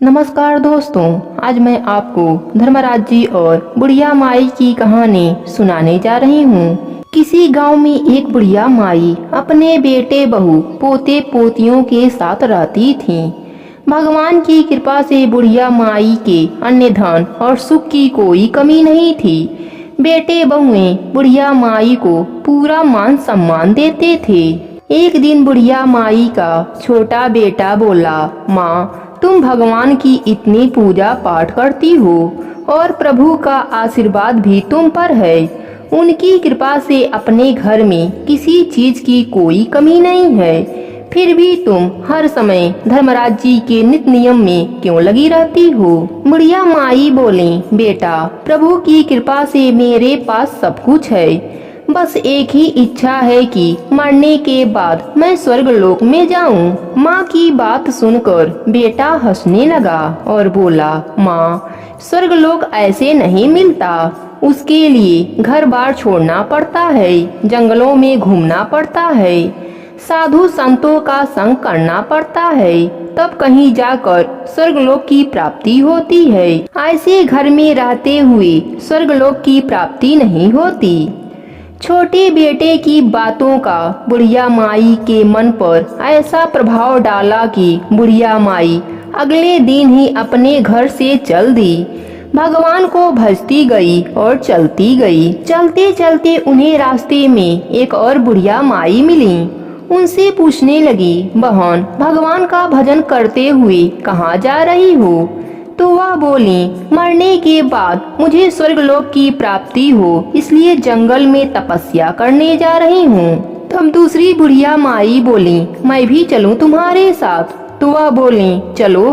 नमस्कार दोस्तों, आज मैं आपको धर्मराज जी और बुढ़िया माई की कहानी सुनाने जा रही हूँ। किसी गांव में एक बुढ़िया माई अपने बेटे बहू पोते पोतियों के साथ रहती थी। भगवान की कृपा से बुढ़िया माई के अन्य धन और सुख की कोई कमी नहीं थी। बेटे बहुएं बुढ़िया माई को पूरा मान सम्मान देते थे। एक दिन बुढ़िया माई का छोटा बेटा बोला, माँ तुम भगवान की इतनी पूजा पाठ करती हो और प्रभु का आशीर्वाद भी तुम पर है। उनकी कृपा से अपने घर में किसी चीज की कोई कमी नहीं है, फिर भी तुम हर समय धर्मराज जी के नित्य नियम में क्यों लगी रहती हो। बुढ़िया माई बोली, बेटा प्रभु की कृपा से मेरे पास सब कुछ है, बस एक ही इच्छा है कि मरने के बाद मैं स्वर्ग लोक में जाऊं। माँ की बात सुनकर बेटा हंसने लगा और बोला, माँ स्वर्ग लोक ऐसे नहीं मिलता, उसके लिए घर बार छोड़ना पड़ता है, जंगलों में घूमना पड़ता है, साधु संतों का संग करना पड़ता है, तब कहीं जाकर स्वर्गलोक की प्राप्ति होती है। ऐसे घर में रहते हुए स्वर्गलोक की प्राप्ति नहीं होती। छोटे बेटे की बातों का बुढ़िया माई के मन पर ऐसा प्रभाव डाला कि बुढ़िया माई अगले दिन ही अपने घर से चल दी। भगवान को भजती गई और चलती गई। चलते चलते उन्हें रास्ते में एक और बुढ़िया माई मिली। उनसे पूछने लगी, बहन भगवान का भजन करते हुए कहाँ जा रही हो? तो वह बोली, मरने के बाद मुझे स्वर्गलोक की प्राप्ति हो, इसलिए जंगल में तपस्या करने जा रही हूँ। तब दूसरी बुढ़िया माई बोली, मैं भी चलूँ तुम्हारे साथ? तो वह बोली, चलो।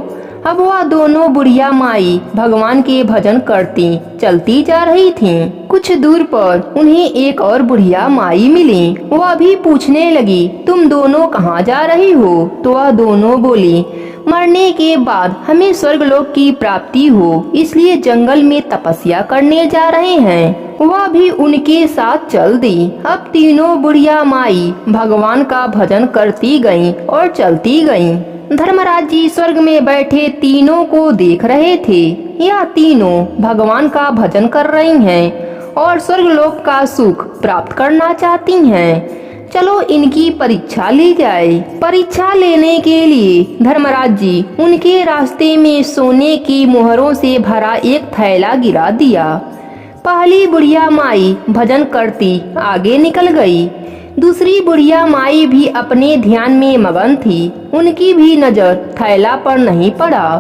अब वह दोनों बुढ़िया माई भगवान के भजन करती चलती जा रही थीं। कुछ दूर पर उन्हें एक और बुढ़िया माई मिली। वह भी पूछने लगी, तुम दोनों कहाँ जा रही हो? तो वह दोनों बोली, मरने के बाद हमें स्वर्गलोक की प्राप्ति हो, इसलिए जंगल में तपस्या करने जा रहे हैं। वह भी उनके साथ चल दी। अब तीनों बुढ़िया माई भगवान का भजन करती गईं और चलती गईं। धर्मराज जी स्वर्ग में बैठे तीनों को देख रहे थे। यह तीनों भगवान का भजन कर रही हैं और स्वर्गलोक का सुख प्राप्त करना चाहती हैं। चलो इनकी परीक्षा ली जाए। परीक्षा लेने के लिए धर्मराज जी उनके रास्ते में सोने की मोहरों से भरा एक थैला गिरा दिया। पहली बुढ़िया माई भजन करती आगे निकल गई। दूसरी बुढ़िया माई भी अपने ध्यान में मगन थी, उनकी भी नजर थैला पर नहीं पड़ा।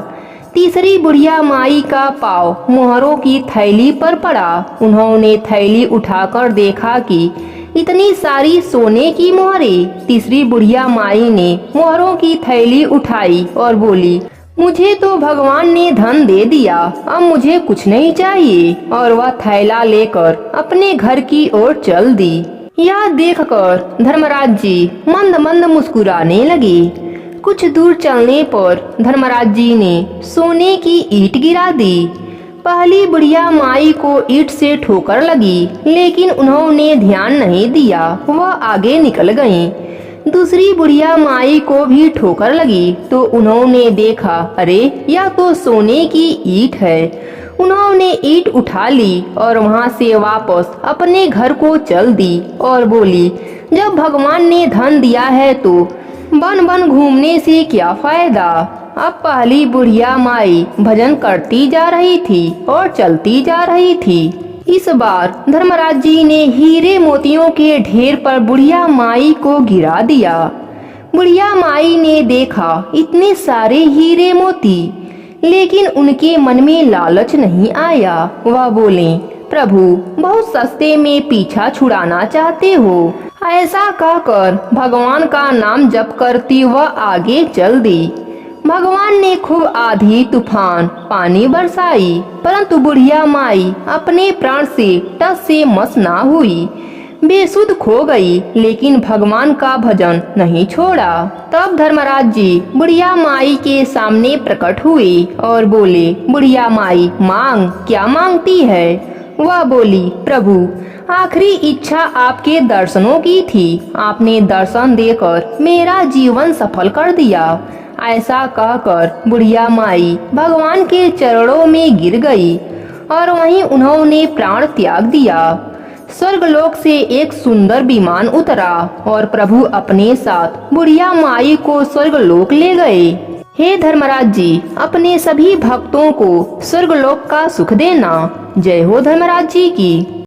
तीसरी बुढ़िया माई का पाँव मोहरों की थैली पर पड़ा। उन्होंने थैली उठाकर देखा कि इतनी सारी सोने की मोहरें। तीसरी बुढ़िया माई ने मोहरों की थैली उठाई और बोली, मुझे तो भगवान ने धन दे दिया, अब मुझे कुछ नहीं चाहिए। और वह थैला लेकर अपने घर की ओर चल दी। यह देखकर धर्मराज जी मंद मंद मुस्कुराने लगे। कुछ दूर चलने पर धर्मराज जी ने सोने की ईंट गिरा दी। पहली बुढ़िया माई को ईंट से ठोकर लगी, लेकिन उन्होंने ध्यान नहीं दिया, वह आगे निकल गईं। दूसरी बुढ़िया माई को भी ठोकर लगी तो उन्होंने देखा, अरे यह तो सोने की ईंट है। उन्होंने ईंट उठा ली और वहां से वापस अपने घर को चल दी और बोली, जब भगवान ने धन दिया है तो बन बन घूमने से क्या फायदा। अब पहली बुढ़िया माई भजन करती जा रही थी और चलती जा रही थी। इस बार धर्मराज जी ने हीरे मोतियों के ढेर पर बुढ़िया माई को गिरा दिया। बुढ़िया माई ने देखा इतने सारे हीरे मोती, लेकिन उनके मन में लालच नहीं आया। वह बोले, प्रभु बहुत सस्ते में पीछा छुड़ाना चाहते हो। ऐसा कहकर भगवान का नाम जप करती वह आगे चल दी। भगवान ने खूब आंधी तूफान पानी बरसाई, परंतु बुढ़िया माई अपने प्राण से टस से मस ना हुई। बेसुध खो गई, लेकिन भगवान का भजन नहीं छोड़ा। तब धर्मराज जी बुढ़िया माई के सामने प्रकट हुए और बोले, बुढ़िया माई मांग, क्या मांगती है? वह बोली, प्रभु आखिरी इच्छा आपके दर्शनों की थी, आपने दर्शन देकर मेरा जीवन सफल कर दिया। ऐसा कहकर बुढ़िया माई भगवान के चरणों में गिर गई और वहीं उन्होंने प्राण त्याग दिया। स्वर्गलोक से एक सुंदर विमान उतरा और प्रभु अपने साथ बुढ़िया माई को स्वर्गलोक ले गए। हे धर्मराज जी, अपने सभी भक्तों को स्वर्गलोक का सुख देना। जय हो धर्मराज जी की।